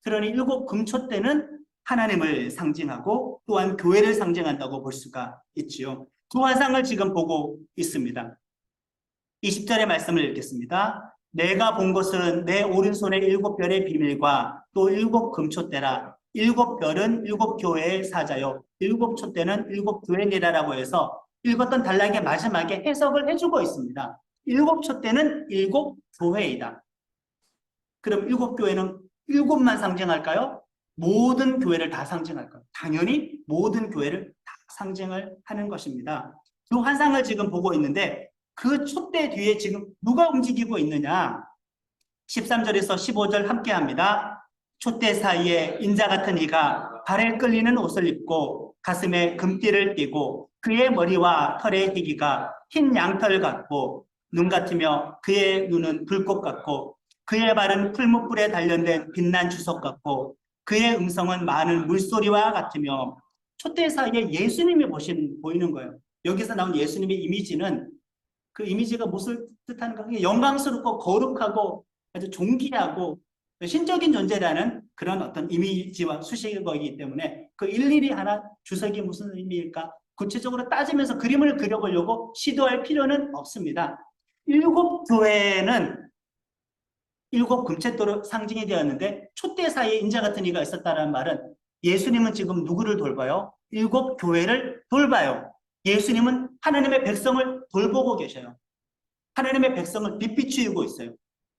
그러니 7 금초대는 하나님을 상징하고 또한 교회를 상징한다고 볼 수가 있지요. 두 환상을 지금 보고 있습니다. 20절의 말씀을 읽겠습니다. 내가 본 것은 내 오른손의 7별의 비밀과 또 7 금초대라. 7별은 7교회의 사자요 7 촛대는 7교회니라라고 해서 읽었던 단락의 마지막에 해석을 해주고 있습니다. 7 촛대는 7교회이다. 그럼 7교회는 7만 상징할까요? 모든 교회를 다 상징할까요? 당연히 모든 교회를 다 상징을 하는 것입니다. 그 환상을 지금 보고 있는데 그 촛대 뒤에 지금 누가 움직이고 있느냐? 13절에서 15절 함께 합니다. 촛대 사이에 인자 같은 이가 발에 끌리는 옷을 입고 가슴에 금띠를 띠고 그의 머리와 털의 희기가 흰 양털 같고 눈 같으며 그의 눈은 불꽃 같고 그의 발은 풀무불에 단련된 빛난 주석 같고 그의 음성은 많은 물소리와 같으며 촛대 사이에 예수님이 보이는 거예요. 여기서 나온 예수님의 이미지는 그 이미지가 무엇을 뜻하는가? 영광스럽고 거룩하고 아주 존귀하고 신적인 존재라는 그런 어떤 이미지와 수식어이기 때문에 그 일일이 하나 주석이 무슨 의미일까? 구체적으로 따지면서 그림을 그려보려고 시도할 필요는 없습니다. 7교회는 7 금초대로 상징이 되었는데 촛대 사이에 인자 같은 이가 있었다는 말은 예수님은 지금 누구를 돌봐요? 7 교회를 돌봐요. 예수님은 하나님의 백성을 돌보고 계셔요. 하나님의 백성을 빛비추고 있어요.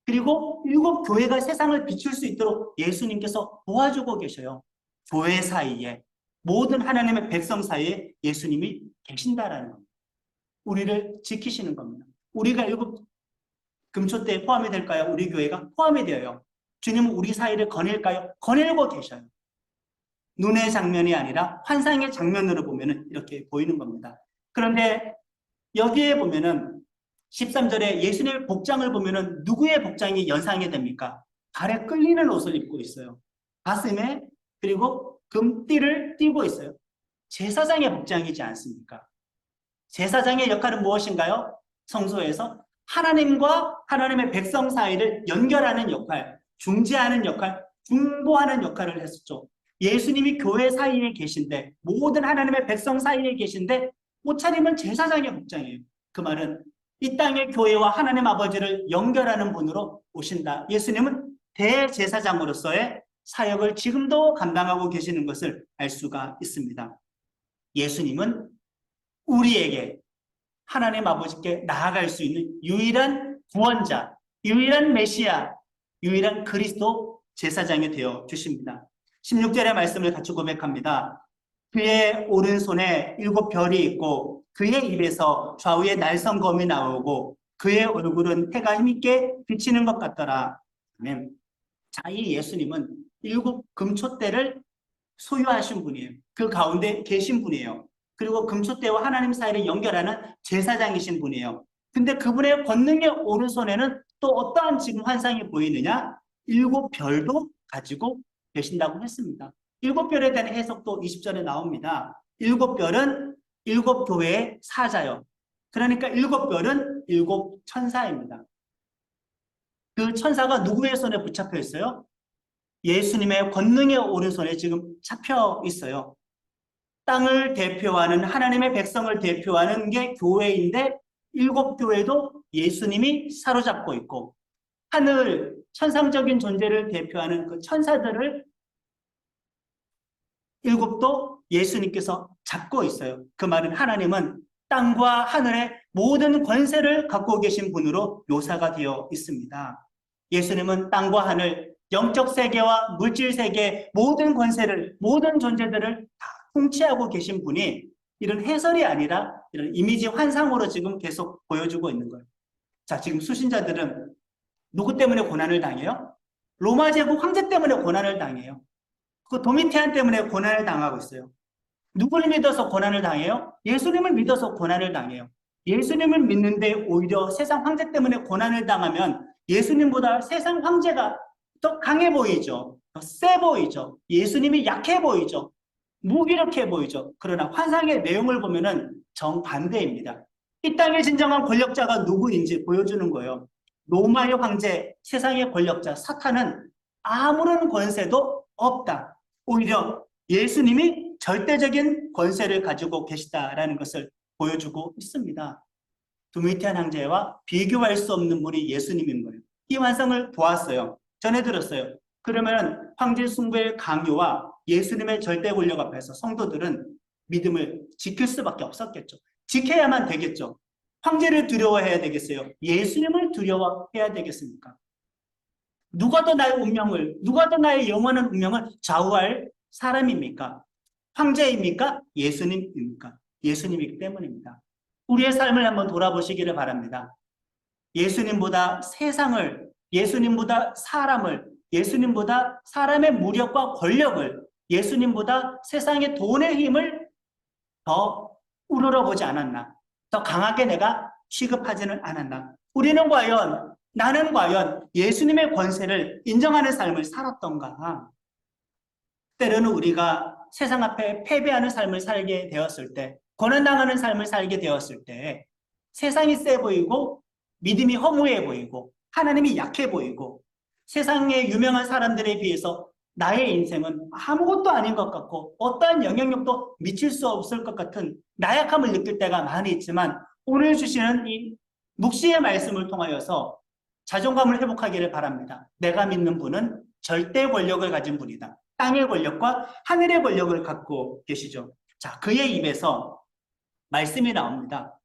그리고 7 교회가 세상을 비출 수 있도록 예수님께서 도와주고 계셔요. 교회 사이에 모든 하나님의 백성 사이에 예수님이 계신다라는 겁니다. 우리를 지키시는 겁니다. 우리가 7 금초대에 포함이 될까요? 우리 교회가 포함이 되어요. 주님은 우리 사이를 거닐까요? 거닐고 계셔요. 눈의 장면이 아니라 환상의 장면으로 보면 이렇게 보이는 겁니다. 그런데 여기에 보면은 13절에 예수님의 복장을 보면은 누구의 복장이 연상이 됩니까? 발에 끌리는 옷을 입고 있어요. 가슴에 그리고 금띠를 띠고 있어요. 제사장의 복장이지 않습니까? 제사장의 역할은 무엇인가요? 성소에서 하나님과 하나님의 백성 사이를 연결하는 역할, 중재하는 역할, 중보하는 역할을 했었죠. 예수님이 교회 사이에 계신데, 모든 하나님의 백성 사이에 계신데 옷차림은 제사장의 복장이에요. 그 말은 이 땅의 교회와 하나님 아버지를 연결하는 분으로 오신다. 예수님은 대제사장으로서의 사역을 지금도 감당하고 계시는 것을 알 수가 있습니다. 예수님은 우리에게 하나님 아버지께 나아갈 수 있는 유일한 구원자, 유일한 메시아, 유일한 그리스도 제사장이 되어 주십니다. 16절의 말씀을 같이 고백합니다. 그의 오른손에 7별이 있고 그의 입에서 좌우에 날성검이 나오고 그의 얼굴은 해가 힘있게 비치는 것 같더라. 아멘. 자, 이 예수님은 7 금초대를 소유하신 분이에요. 그 가운데 계신 분이에요. 그리고 금초대와 하나님 사이를 연결하는 제사장이신 분이에요. 근데 그분의 권능의 오른손에는 또 어떠한 지금 환상이 보이느냐? 7별도 가지고 계신다고 했습니다. 7별에 대한 해석도 20절에 나옵니다. 7별은 7교회의 사자요. 그러니까 7별은 7천사입니다. 그 천사가 누구의 손에 붙잡혀 있어요? 예수님의 권능의 오른손에 지금 잡혀 있어요. 땅을 대표하는 하나님의 백성을 대표하는 게 교회인데 7교회도 예수님이 사로잡고 있고 하늘 천상적인 존재를 대표하는 그 천사들을 7도 예수님께서 잡고 있어요. 그 말은 하나님은 땅과 하늘의 모든 권세를 갖고 계신 분으로 묘사가 되어 있습니다. 예수님은 땅과 하늘, 영적 세계와 물질 세계 모든 권세를, 모든 존재들을 다 통치하고 계신 분이 이런 해설이 아니라 이런 이미지 환상으로 지금 계속 보여주고 있는 거예요. 자, 지금 수신자들은 누구 때문에 고난을 당해요? 로마 제국 황제 때문에 고난을 당해요. 그 도미티안 때문에 고난을 당하고 있어요. 누구를 믿어서 고난을 당해요? 예수님을 믿어서 고난을 당해요. 예수님을 믿는데 오히려 세상 황제 때문에 고난을 당하면 예수님보다 세상 황제가 더 강해 보이죠. 더 세 보이죠. 예수님이 약해 보이죠. 무기력해 보이죠. 그러나 환상의 내용을 보면은 정반대입니다. 이 땅의 진정한 권력자가 누구인지 보여주는 거예요. 로마의 황제, 세상의 권력자 사탄은 아무런 권세도 없다. 오히려 예수님이 절대적인 권세를 가지고 계시다라는 것을 보여주고 있습니다. 도미티안 황제와 비교할 수 없는 분이 예수님인 거예요. 이 환상을 보았어요. 전해 들었어요. 그러면 황제 숭배의 강요와 예수님의 절대 권력 앞에서 성도들은 믿음을 지킬 수밖에 없었겠죠. 지켜야만 되겠죠. 황제를 두려워해야 되겠어요? 예수님을 두려워해야 되겠습니까? 누가 더 나의 운명을, 누가 더 나의 영원한 운명을 좌우할 사람입니까? 황제입니까? 예수님입니까? 예수님이기 때문입니다. 우리의 삶을 한번 돌아보시기를 바랍니다. 예수님보다 세상을, 예수님보다 사람을, 예수님보다 사람의 무력과 권력을, 예수님보다 세상의 돈의 힘을 더 우러러보지 않았나? 더 강하게 내가 취급하지는 않았나? 우리는 과연, 나는 과연 예수님의 권세를 인정하는 삶을 살았던가? 때로는 우리가 세상 앞에 패배하는 삶을 살게 되었을 때, 고난당하는 삶을 살게 되었을 때 세상이 세 보이고 믿음이 허무해 보이고 하나님이 약해 보이고 세상의 유명한 사람들에 비해서 나의 인생은 아무것도 아닌 것 같고 어떠한 영향력도 미칠 수 없을 것 같은 나약함을 느낄 때가 많이 있지만 오늘 주시는 이 묵시의 말씀을 통하여서 자존감을 회복하기를 바랍니다. 내가 믿는 분은 절대 권력을 가진 분이다. 땅의 권력과 하늘의 권력을 갖고 계시죠. 자, 그의 입에서 말씀이 나옵니다.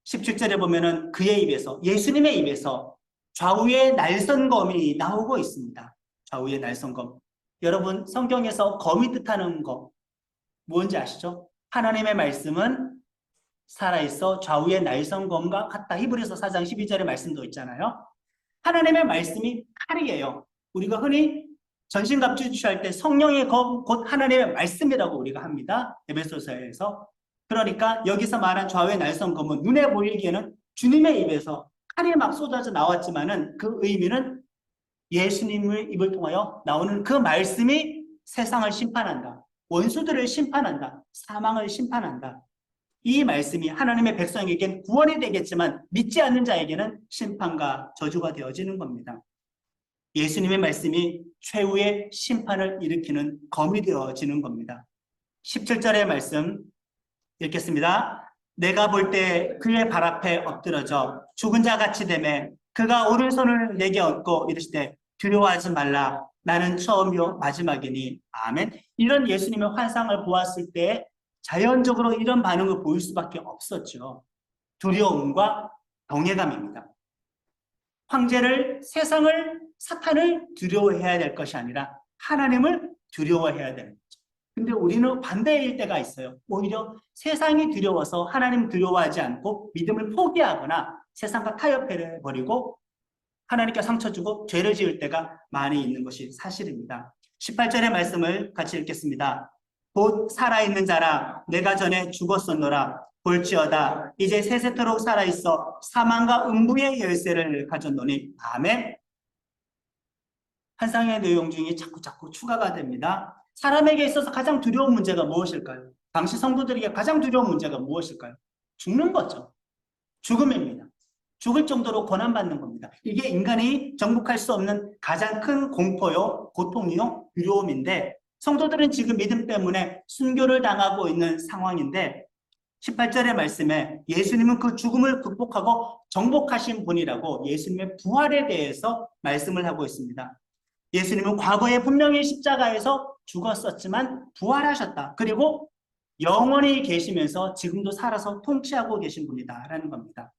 17절에 보면은 그의 입에서, 예수님의 입에서 좌우의 날선검이 나오고 있습니다. 좌우의 날선검. 여러분, 성경에서 검이 뜻하는 거 뭔지 아시죠? 하나님의 말씀은 살아있어 좌우의 날선검과 같다. 히브리서 4장 12절의 말씀도 있잖아요. 하나님의 말씀이 칼이에요. 우리가 흔히 전신갑주 취할 때 성령의 검, 곧 하나님의 말씀이라고 우리가 합니다. 에베소서에서. 그러니까 여기서 말한 좌우의 날선 검은 눈에 보이기에는 주님의 입에서 칼이 막 쏟아져 나왔지만은 그 의미는 예수님의 입을 통하여 나오는 그 말씀이 세상을 심판한다. 원수들을 심판한다. 사망을 심판한다. 이 말씀이 하나님의 백성에겐 구원이 되겠지만 믿지 않는 자에게는 심판과 저주가 되어지는 겁니다. 예수님의 말씀이 최후의 심판을 일으키는 검이 되어지는 겁니다. 17절의 말씀 읽겠습니다. 내가 볼 때 그의 발 앞에 엎드러져 죽은 자 같이 되매 그가 오른손을 내게 얹고 이르시되 두려워하지 말라 나는 처음이요 마지막이니 아멘. 이런 예수님의 환상을 보았을 때 자연적으로 이런 반응을 보일 수밖에 없었죠. 두려움과 동해감입니다. 황제를, 세상을, 사탄을 두려워해야 될 것이 아니라 하나님을 두려워해야 되는 거죠. 근데 우리는 반대일 때가 있어요. 오히려 세상이 두려워서 하나님 두려워하지 않고 믿음을 포기하거나 세상과 타협해버리고 하나님께 상처 주고 죄를 지을 때가 많이 있는 것이 사실입니다. 18절의 말씀을 같이 읽겠습니다. 곧 살아있는 자라 내가 전에 죽었었노라 볼지어다 이제 세세토록 살아있어 사망과 음부의 열쇠를 가졌노니 아멘. 환상의 내용 중에 자꾸 추가가 됩니다. 사람에게 있어서 가장 두려운 문제가 무엇일까요? 당시 성도들에게 가장 두려운 문제가 무엇일까요? 죽는 거죠. 죽음입니다. 죽을 정도로 고난받는 겁니다. 이게 인간이 정복할 수 없는 가장 큰 공포요, 고통이요, 두려움인데 성도들은 지금 믿음 때문에 순교를 당하고 있는 상황인데 18절의 말씀에 예수님은 그 죽음을 극복하고 정복하신 분이라고 예수님의 부활에 대해서 말씀을 하고 있습니다. 예수님은 과거에 분명히 십자가에서 죽었었지만 부활하셨다. 그리고 영원히 계시면서 지금도 살아서 통치하고 계신 분이다라는 겁니다.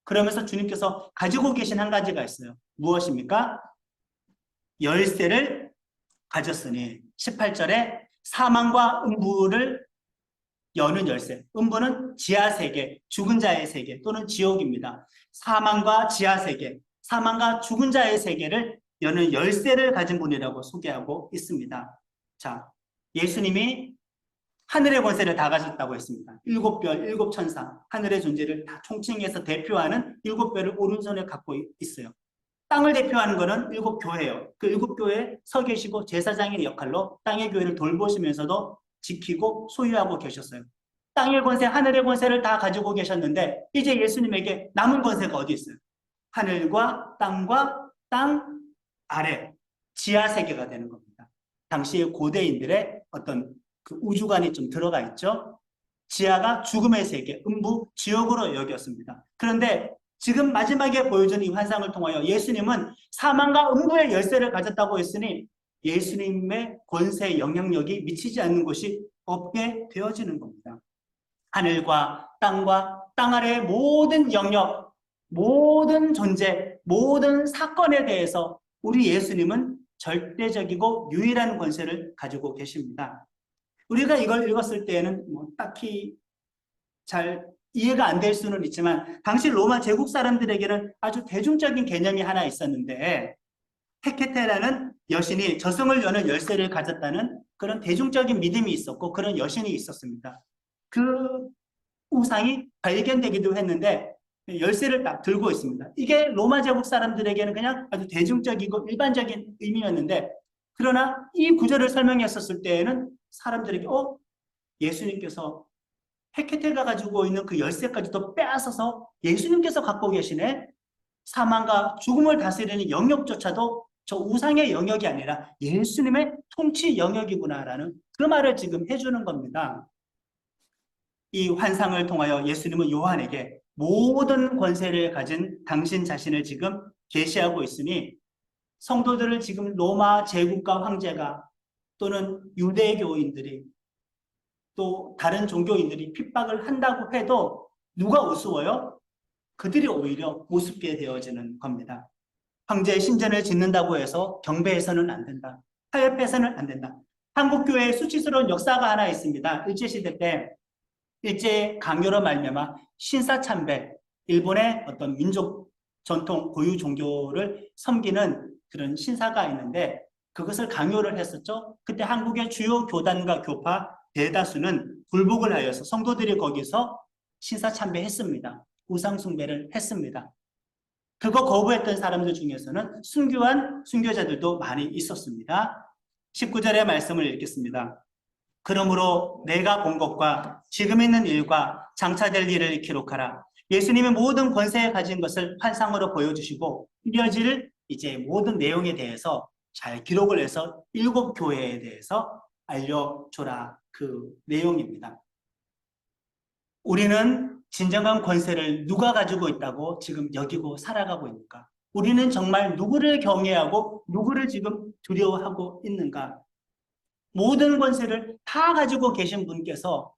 그러면서 주님께서 가지고 계신 한 가지가 있어요. 무엇입니까? 열쇠를 가졌으니 18절에 사망과 음부를 여는 열쇠. 음부는 지하세계, 죽은 자의 세계 또는 지옥입니다. 사망과 지하세계, 사망과 죽은 자의 세계를 여는 열쇠를 가진 분이라고 소개하고 있습니다. 자, 예수님이 하늘의 권세를 다 가졌다고 했습니다. 7별, 7천사, 하늘의 존재를 다 총칭해서 대표하는 7별을 오른손에 갖고 있어요. 땅을 대표하는 것은 7교회예요. 그 7교회에 서 계시고 제사장의 역할로 땅의 교회를 돌보시면서도 지키고 소유하고 계셨어요. 땅의 권세, 하늘의 권세를 다 가지고 계셨는데 이제 예수님에게 남은 권세가 어디 있어요? 하늘과 땅 아래 지하 세계가 되는 겁니다. 당시의 고대인들의 어떤 그 우주관이 좀 들어가 있죠. 지하가 죽음의 세계, 음부, 지옥으로 여겼습니다. 그런데 지금 마지막에 보여준 이 환상을 통하여 예수님은 사망과 음부의 열쇠를 가졌다고 했으니 예수님의 권세, 영향력이 미치지 않는 곳이 없게 되어지는 겁니다. 하늘과 땅 아래의 모든 영역, 모든 존재, 모든 사건에 대해서 우리 예수님은 절대적이고 유일한 권세를 가지고 계십니다. 우리가 이걸 읽었을 때에는 딱히 잘 이해가 안 될 수는 있지만 당시 로마 제국 사람들에게는 아주 대중적인 개념이 하나 있었는데 헤케테라는 여신이 저승을 여는 열쇠를 가졌다는 그런 대중적인 믿음이 있었고 그런 여신이 있었습니다. 그 우상이 발견되기도 했는데 열쇠를 딱 들고 있습니다. 이게 로마 제국 사람들에게는 그냥 아주 대중적이고 일반적인 의미였는데 그러나 이 구절을 설명했었을 때에는 사람들에게 예수님께서 헤케테가 가지고 있는 그 열쇠까지도 빼앗아서 예수님께서 갖고 계시네. 사망과 죽음을 다스리는 영역조차도 저 우상의 영역이 아니라 예수님의 통치 영역이구나라는 그 말을 지금 해주는 겁니다. 이 환상을 통하여 예수님은 요한에게 모든 권세를 가진 당신 자신을 지금 계시하고 있으니 성도들을 지금 로마 제국과 황제가 또는 유대교인들이 또 다른 종교인들이 핍박을 한다고 해도 누가 우스워요? 그들이 오히려 우습게 되어지는 겁니다. 황제의 신전을 짓는다고 해서 경배해서는 안 된다. 타협해서는 안 된다. 한국교회의 수치스러운 역사가 하나 있습니다. 일제시대 때 일제 강요로 말미암아 신사참배, 일본의 어떤 민족 전통 고유 종교를 섬기는 그런 신사가 있는데 그것을 강요를 했었죠. 그때 한국의 주요 교단과 교파 대다수는 굴복을 하여서 성도들이 거기서 신사참배했습니다. 우상숭배를 했습니다. 그거 거부했던 사람들 중에서는 순교한 순교자들도 많이 있었습니다. 19절의 말씀을 읽겠습니다. 그러므로 내가 본 것과 지금 있는 일과 장차될 일을 기록하라. 예수님이 모든 권세에 가진 것을 환상으로 보여주시고 이어질 이제 모든 내용에 대해서 잘 기록을 해서 7 교회에 대해서 알려줘라, 그 내용입니다. 우리는 진정한 권세를 누가 가지고 있다고 지금 여기고 살아가고 있는가? 우리는 정말 누구를 경외하고 누구를 지금 두려워하고 있는가? 모든 권세를 다 가지고 계신 분께서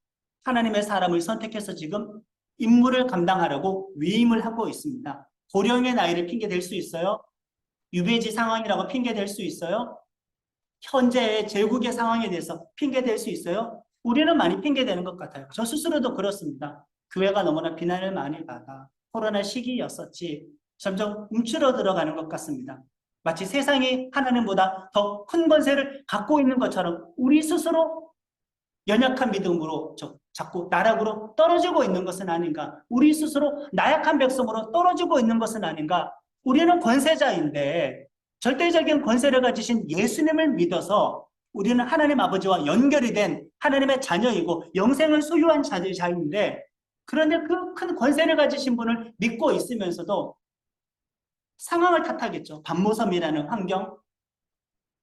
하나님의 사람을 선택해서 지금 임무를 감당하려고 위임을 하고 있습니다. 고령의 나이를 핑계댈 수 있어요? 유배지 상황이라고 핑계댈 수 있어요? 현재의 제국의 상황에 대해서 핑계댈 수 있어요? 우리는 많이 핑계대는 것 같아요. 저 스스로도 그렇습니다. 교회가 너무나 비난을 많이 받아 코로나 시기였었지 점점 움츠러 들어가는 것 같습니다. 마치 세상이 하나님보다 더 큰 권세를 갖고 있는 것처럼 우리 스스로 연약한 믿음으로 자꾸 나락으로 떨어지고 있는 것은 아닌가? 우리 스스로 나약한 백성으로 떨어지고 있는 것은 아닌가? 우리는 권세자인데 절대적인 권세를 가지신 예수님을 믿어서 우리는 하나님 아버지와 연결이 된 하나님의 자녀이고 영생을 소유한 자인데, 그런데 그 큰 권세를 가지신 분을 믿고 있으면서도 상황을 탓하겠죠. 반모섬이라는 환경,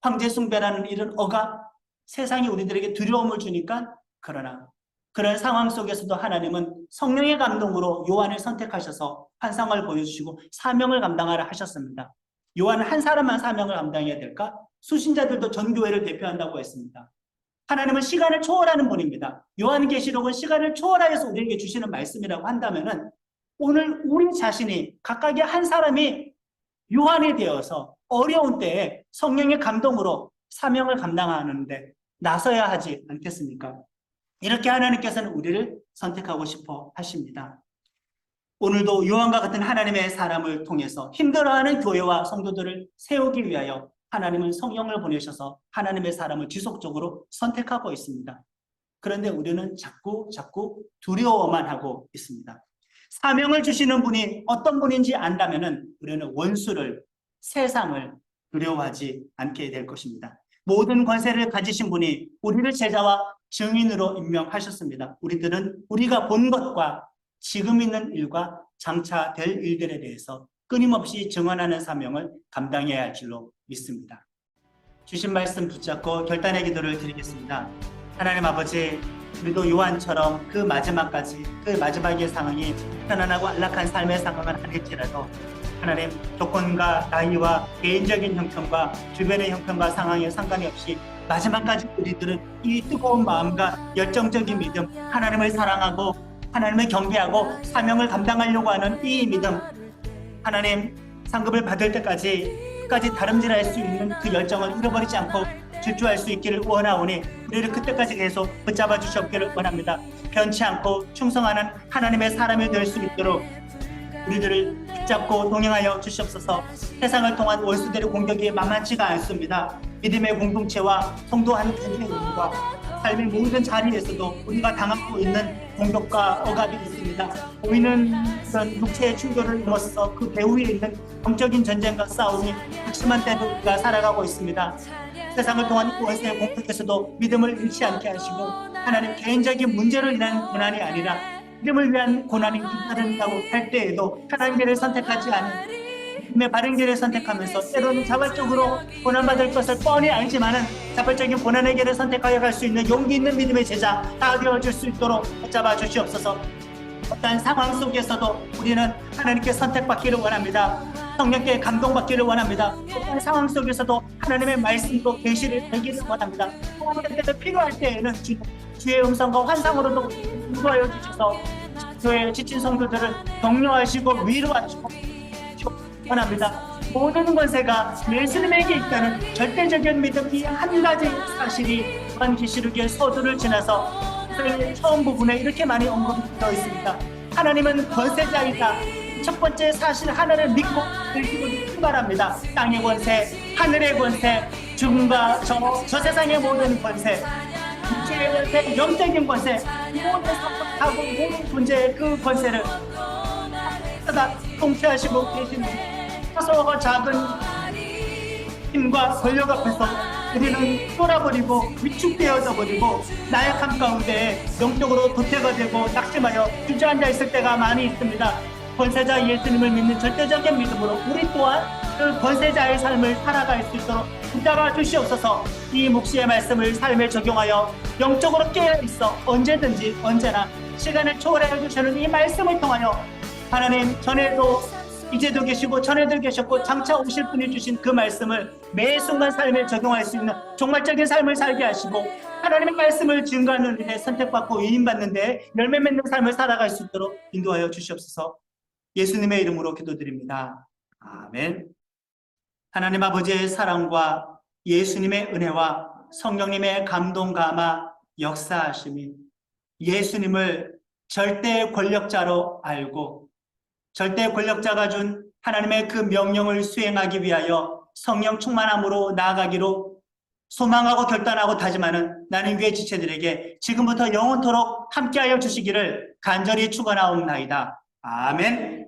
황제 숭배라는 이런 억압, 세상이 우리들에게 두려움을 주니까. 그러나 그런 상황 속에서도 하나님은 성령의 감동으로 요한을 선택하셔서 환상을 보여주시고 사명을 감당하라 하셨습니다. 요한은 한 사람만 사명을 감당해야 될까? 수신자들도 전교회를 대표한다고 했습니다. 하나님은 시간을 초월하는 분입니다. 요한계시록은 시간을 초월하여서 우리에게 주시는 말씀이라고 한다면은 오늘 우리 자신이 각각의 한 사람이 요한이 되어서 어려운 때에 성령의 감동으로 사명을 감당하는데 나서야 하지 않겠습니까? 이렇게 하나님께서는 우리를 선택하고 싶어 하십니다. 오늘도 요한과 같은 하나님의 사람을 통해서 힘들어하는 교회와 성도들을 세우기 위하여 하나님은 성령을 보내셔서 하나님의 사람을 지속적으로 선택하고 있습니다. 그런데 우리는 자꾸 두려워만 하고 있습니다. 사명을 주시는 분이 어떤 분인지 안다면은 우리는 원수를, 세상을 두려워하지 않게 될 것입니다. 모든 권세를 가지신 분이 우리를 제자와 증인으로 임명하셨습니다. 우리들은 우리가 본 것과 지금 있는 일과 장차 될 일들에 대해서 끊임없이 증언하는 사명을 감당해야 할 줄로 믿습니다. 주신 말씀 붙잡고 결단의 기도를 드리겠습니다. 하나님 아버지, 우리도 요한처럼 그 마지막까지, 그 마지막의 상황이 편안하고 안락한 삶의 상황은 아닐지라도 하나님, 조건과 나이와 개인적인 형편과 주변의 형편과 상황에 상관이 없이 마지막까지 우리들은 이 뜨거운 마음과 열정적인 믿음, 하나님을 사랑하고 하나님을 경배하고 사명을 감당하려고 하는 이 믿음, 하나님 상급을 받을 때까지 끝까지 다름질할 수 있는 그 열정을 잃어버리지 않고 질주할 수 있기를 원하오니 우리를 그때까지 계속 붙잡아 주시옵기를 원합니다. 변치 않고 충성하는 하나님의 사람이 될 수 있도록 우리들을 붙잡고 동행하여 주시옵소서. 세상을 통한 원수들의 공격이 만만치가 않습니다. 믿음의 공동체와 성도 한 교회와 삶의 모든 자리에서도 우리가 당하고 있는 공격과 억압이 있습니다. 보이는 그런 육체의 충돌을 넘어서 그 배후에 있는 영적인 전쟁과 싸움이 확심한 때도 우리가 살아가고 있습니다. 세상을 통한 원수의 공격에서도 믿음을 잃지 않게 하시고 하나님, 개인적인 문제로 인한 고난이 아니라 믿음을 위한 고난이 잇따른다고 할 때에도 하나님 길을 선택하지 않은 믿음의 바른 길을 선택하면서 때로는 자발적으로 고난받을 것을 뻔히 알지만은 자발적인 고난의 길을 선택하여 갈 수 있는 용기 있는 믿음의 제자 다 되어줄 수 있도록 붙잡아 주시옵소서. 어떤 상황 속에서도 우리는 하나님께 선택받기를 원합니다. 성령께 감동받기를 원합니다. 어떤 상황 속에서도 하나님의 말씀으로 계시를 되기를 원합니다. 그때도 필요할 때에는 주의 음성과 환상으로도 인도하여 주셔서 교회의 지친 성도들을 격려하시고 위로하시고 원합니다. 모든 권세가 예수님에게 있다는 절대적인 믿음, 이 한 가지 사실이 요한계시록의 서두를 지나서 처음 부분에 이렇게 많이 언급이 되어 있습니다. 하나님은 권세자이다. 첫 번째 사실 하나를 믿고 들기로 출발합니다. 땅의 권세, 하늘의 권세, 죽음과 저 세상의 모든 권세, 육체의 권세, 영적인 권세, 모든 사고하고 모든 존재의 그 권세를 다 통치하시고 계시는 사소하고 작은 힘과 권력 앞에서 우리는 쫄아버리고 위축되어져 버리고 나약함 가운데 영적으로 도태가 되고 낙심하여 주저앉아 있을 때가 많이 있습니다. 권세자 예수님을 믿는 절대적인 믿음으로 우리 또한 그 권세자의 삶을 살아갈 수 있도록 붙잡아 주시옵소서. 이 묵시의 말씀을 삶에 적용하여 영적으로 깨어있어 언제든지 언제나 시간을 초월해 주시는 이 말씀을 통하여 하나님 전에도 이제도 계시고 전에도 계셨고 장차 오실 분이 주신 그 말씀을 매 순간 삶에 적용할 수 있는 종말적인 삶을 살게 하시고 하나님의 말씀을 증거하는 일에 선택받고 위임받는 데 열매 맺는 삶을 살아갈 수 있도록 인도하여 주시옵소서. 예수님의 이름으로 기도드립니다. 아멘. 하나님 아버지의 사랑과 예수님의 은혜와 성령님의 감동 감화 역사하심이 예수님을 절대 권력자로 알고 절대 권력자가 준 하나님의 그 명령을 수행하기 위하여 성령 충만함으로 나아가기로 소망하고 결단하고 다짐하는 나는 교회 지체들에게 지금부터 영원토록 함께하여 주시기를 간절히 축원하옵나이다. 아멘.